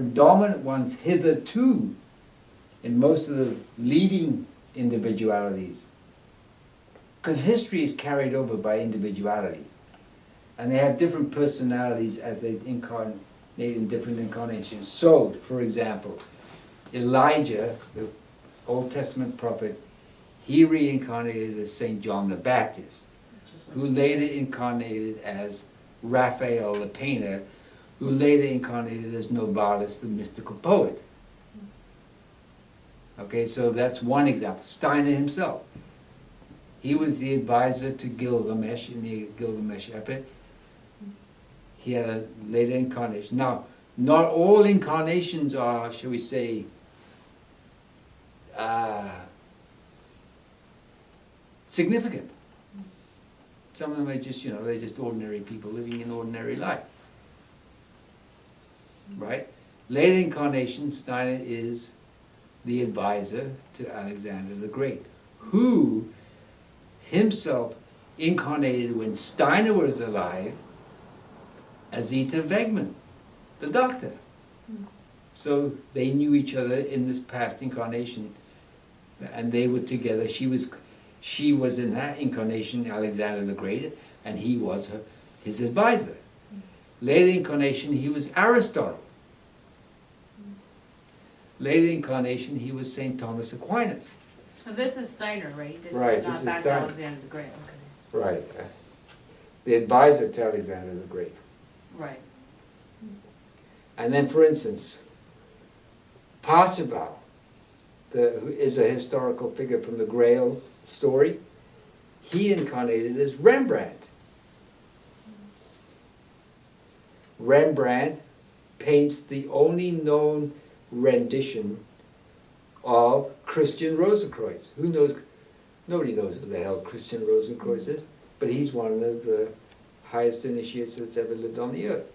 dominant ones hitherto in most of the leading individualities. Because history is carried over by individualities. And they have different personalities as they incarnate in different incarnations. So, for example, Elijah, the Old Testament prophet, he reincarnated as St. John the Baptist, who later incarnated as Raphael the painter, who later incarnated as Novalis the mystical poet. Okay, so that's one example. Steiner himself. He was the advisor to Gilgamesh in the Gilgamesh epic. He had a later incarnation. Now, not all incarnations are, shall we say, significant. Some of them are just, they're just ordinary people living an ordinary life. Right? Later incarnation, Steiner is the advisor to Alexander the Great, who himself incarnated when Steiner was alive as Ita Wegman, the doctor. So they knew each other in this past incarnation, and they were together. She was in that incarnation Alexander the Great, and he was his advisor. Later incarnation, he was Aristotle. Later incarnation, he was St. Thomas Aquinas. So this is Steiner, right? This Right, is not this is back to Steiner. Alexander the Great. Okay. Right. The advisor to Alexander the Great. Right. And then, for instance, Parzival, who is a historical figure from the Grail story, he incarnated as Rembrandt. Rembrandt paints the only known rendition of Christian Rosenkreuz. Who knows? Nobody knows who the hell Christian Rosenkreuz is, but he's one of the highest initiates that's ever lived on the earth.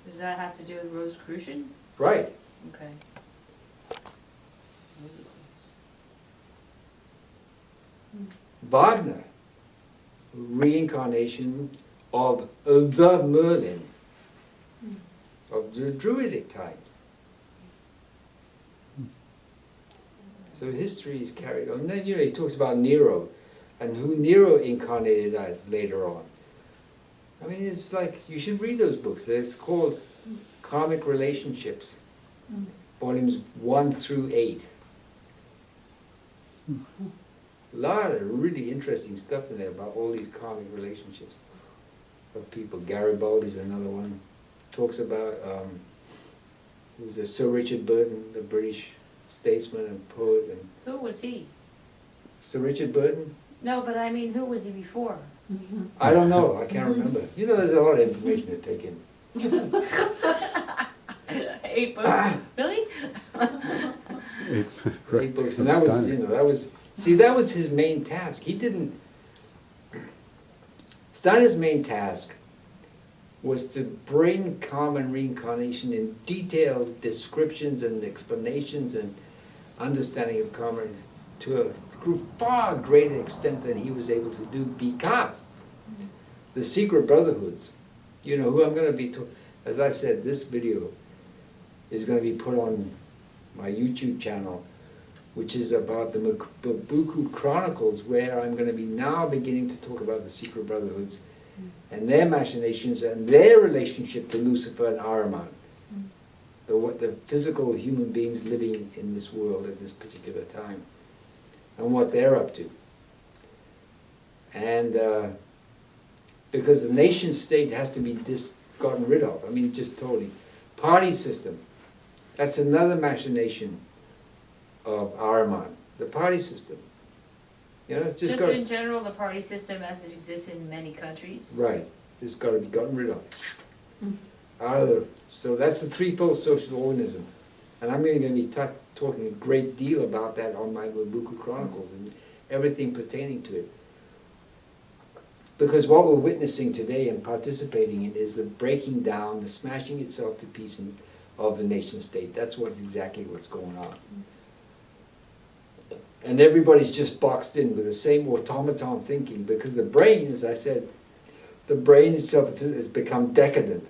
Does that have to do with Rosicrucian? Right. Okay. Wagner, reincarnation of the Merlin of the Druidic times. So history is carried on. And then, he talks about Nero and who Nero incarnated as later on. I mean, it's like, you should read those books. It's called Karmic Relationships, volumes 1 through 8. A lot of really interesting stuff in there about all these karmic relationships of people. Garibaldi's another one. Talks about, who was there? Sir Richard Burton, the British statesman and poet. And Who was he? Sir Richard Burton? No, but I mean, who was he before? I don't know, I can't remember. There's a lot of information to take in. 8 books? Really? 8 books, and that was his main task. Steiner's main task was to bring karma and reincarnation in detailed descriptions and explanations and understanding of karma to a far greater extent than he was able to do, because the secret brotherhoods, who I'm going to be, as I said, this video is going to be put on my YouTube channel, which is about the Mabuku Chronicles, where I'm going to be now beginning to talk about the secret brotherhoods and their machinations and their relationship to Lucifer and Ahriman, the physical human beings living in this world at this particular time, and what they're up to. And because the nation state has to be gotten rid of, just totally. Party system, that's another machination of Ahriman, the party system. It's just in general, the party system as it exists in many countries. Right, just got to be gotten rid of. So that's the threefold social organism, and I'm going to be talking a great deal about that on my Mabuku Chronicles and everything pertaining to it. Because what we're witnessing today and participating in is the breaking down, the smashing itself to pieces of the nation state. That's exactly what's going on. And everybody's just boxed in with the same automaton thinking, because the brain, as I said, the brain itself has become decadent.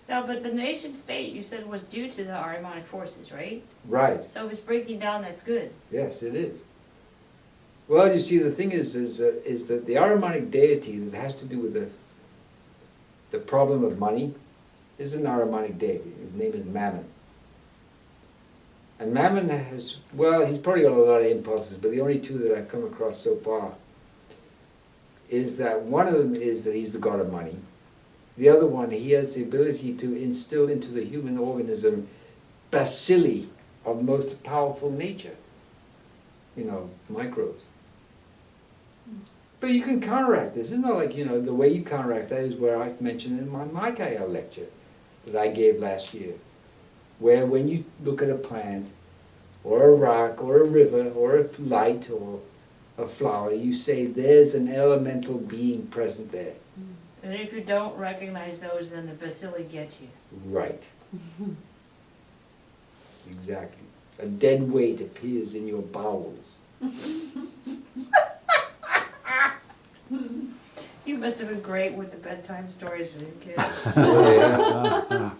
No, but the nation state, you said, was due to the Ahrimanic forces, right? Right. So if it's breaking down, that's good. Yes, it is. Well, you see, the thing is that the Ahrimanic deity that has to do with the problem of money is an Ahrimanic deity. His name is Mammon. And Mammon has, well, he's probably got a lot of impulses, but the only two that I've come across so far is that one of them is that he's the god of money. The other one, he has the ability to instill into the human organism bacilli of most powerful nature. You know, microbes. But you can counteract this. It's not like, you know, the way you counteract that is where I mentioned in my Micaiah lecture that I gave last year, where when you look at a plant, or a rock, or a river, or a light, or a flower, you say there's an elemental being present there. And if you don't recognize those, then the bacilli get you. Right. Exactly. A dead weight appears in your bowels. You must have been great with the bedtime stories for your kids. Yeah.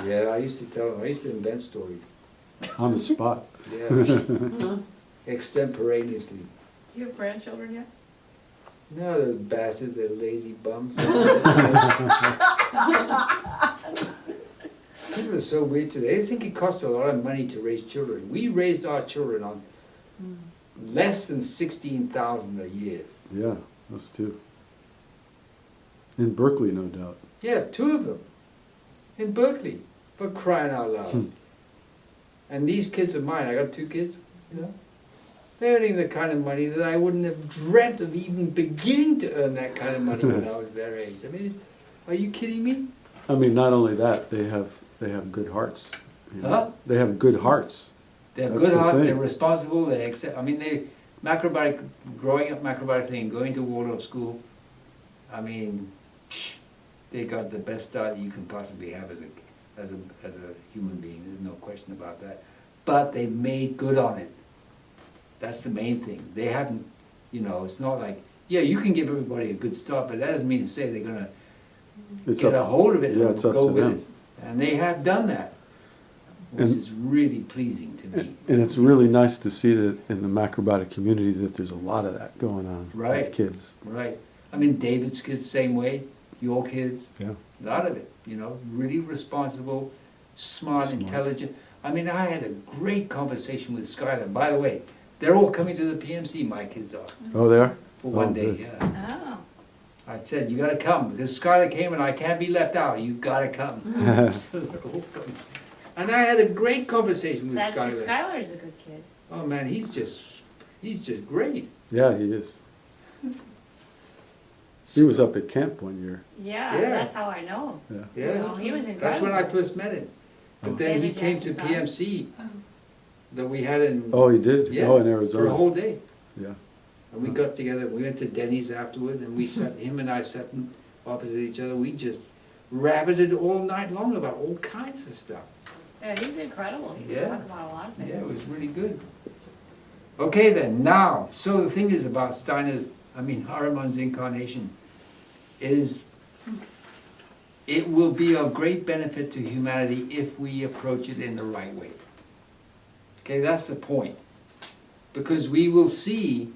Yeah, I used to tell them, I used to invent stories. On the spot. Yeah. Extemporaneously. Do you have grandchildren yet? No, those bastards, they're lazy bums. People are so weird today. They think it costs a lot of money to raise children. We raised our children on less than $16,000 a year. Yeah, us too. In Berkeley, no doubt. Yeah, 2 of them. In Berkeley. For crying out loud. And these kids of mine, I got 2 kids, you know. They're earning the kind of money that I wouldn't have dreamt of even beginning to earn that kind of money when I was their age. I mean, are you kidding me? I mean, not only that, they have good hearts. You know? Huh? They have good hearts. They have That's good the hearts, thing. they're responsible, they accept, I mean, they, growing up macrobiotically and going to Waldorf school, I mean, they got the best start that you can possibly have as a human being, there's no question about that. But they made good on it. That's the main thing. They haven't, you know, it's not like, yeah, you can give everybody a good start, but that doesn't mean to say they're gonna It's get a up, hold of it yeah, and it's up go to with them. it. And they have done that, which And- is really pleasing to me. And it's really nice to see that in the macrobiotic community that there's a lot of that going on Right. with kids. Right. I mean, David's kids, same way, your kids, Yeah. a lot of it, you know, really responsible, smart, Smart. intelligent. I mean, I had a great conversation with Skylar. By the way, they're all coming to the PMC, my kids are, Oh, they are? for one Oh, day, good. yeah. Oh. I said, you gotta come, because Skylar came and I can't be left out, you gotta come. So they're all coming. And I had a great conversation with That, Skylar. Skylar's a good kid. Oh man, he's just great. Yeah, he is. He was up at camp one year. Yeah, Yeah. that's how I know him. Yeah. Yeah. Well, he was That's when I incredible. first met him. But Oh. then he David came to Jackson's PMC that we had in, Oh, he did? Yeah, Oh, in for a Arizona. whole day. Yeah. And we got together, we went to Denny's afterward, and we sat, him and I sat opposite each other. We just rabbited all night long about all kinds of stuff. Yeah, he's incredible. He Yeah. can talk about a lot of things. Yeah, it was really good. Okay then, now, so the thing is about Ahriman's incarnation is it will be of great benefit to humanity if we approach it in the right way. Okay, that's the point. Because we will see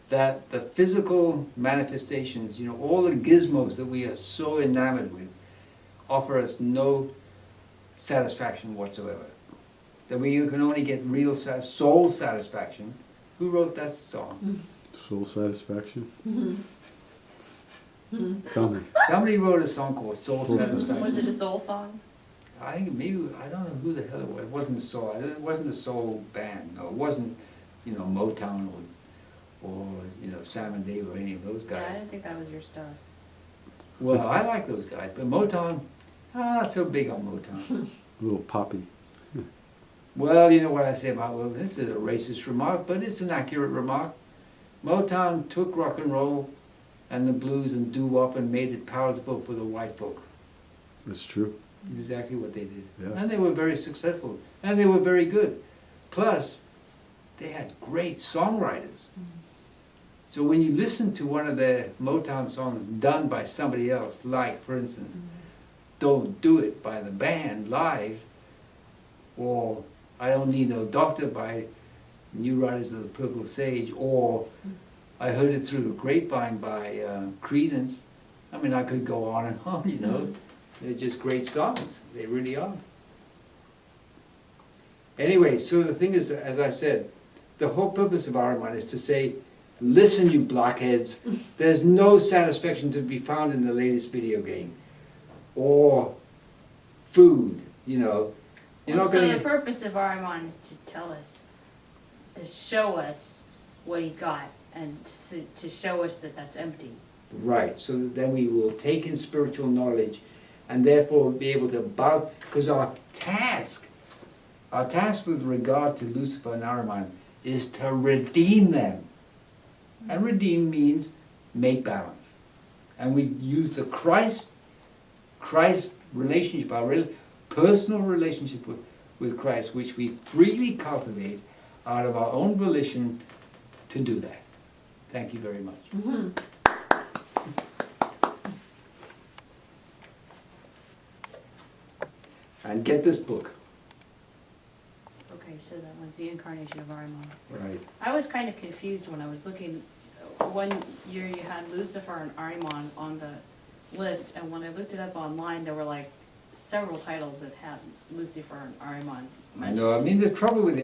that the physical manifestations, you know, all the gizmos that we are so enamored with, offer us no satisfaction whatsoever. That we can only get real soul satisfaction. Who wrote that song? Soul satisfaction? Tell me. Somebody wrote a song called Soul Soul Satisfaction. Was it a soul song? I think maybe, I don't know who the hell it was. It wasn't a soul. It wasn't a soul band. No, it wasn't, you know, Motown or you know, Sam and Dave or any of those Yeah, I guys. didn't think that was your stuff. Well, I like those guys, but Motown, not so big on Motown. A little poppy. Well, you know what I say about, well, this is a racist remark, but it's an accurate remark. Motown took rock and roll and the blues and doo-wop and made it palatable for the white folk. That's true. Exactly what they did. Yeah. And they were very successful. And they were very good. Plus, they had great songwriters. So when you listen to one of their Motown songs done by somebody else, like, for instance, Don't Do It by the band live, or I Don't Need No Doctor by New Riders of the Purple Sage, or I Heard It Through the Grapevine by Creedence. I mean, I could go on and on, you know. They're just great songs. They really are. Anyway, so the thing is, as I said, the whole purpose of Ahriman is to say, listen, you blockheads, there's no satisfaction to be found in the latest video game. Or food, you know. You're not So gonna the purpose of Ahriman is to tell us, to show us what he's got, and to show us that that's empty. Right, so that then we will take in spiritual knowledge and therefore be able to bow, because our task with regard to Lucifer and Ahriman is to redeem them. And redeem means make balance. And we use the Christ relationship, our personal relationship with Christ, which we freely cultivate out of our own volition to do that. Thank you very much. Mm-hmm. And get this book. Okay, so that one's the Incarnation of Ahriman. Right. I was kind of confused when I was looking, one year you had Lucifer and Ahriman on the list, and when I looked it up online, there were like several titles that had Lucifer and Ahriman I know, I mean, the trouble with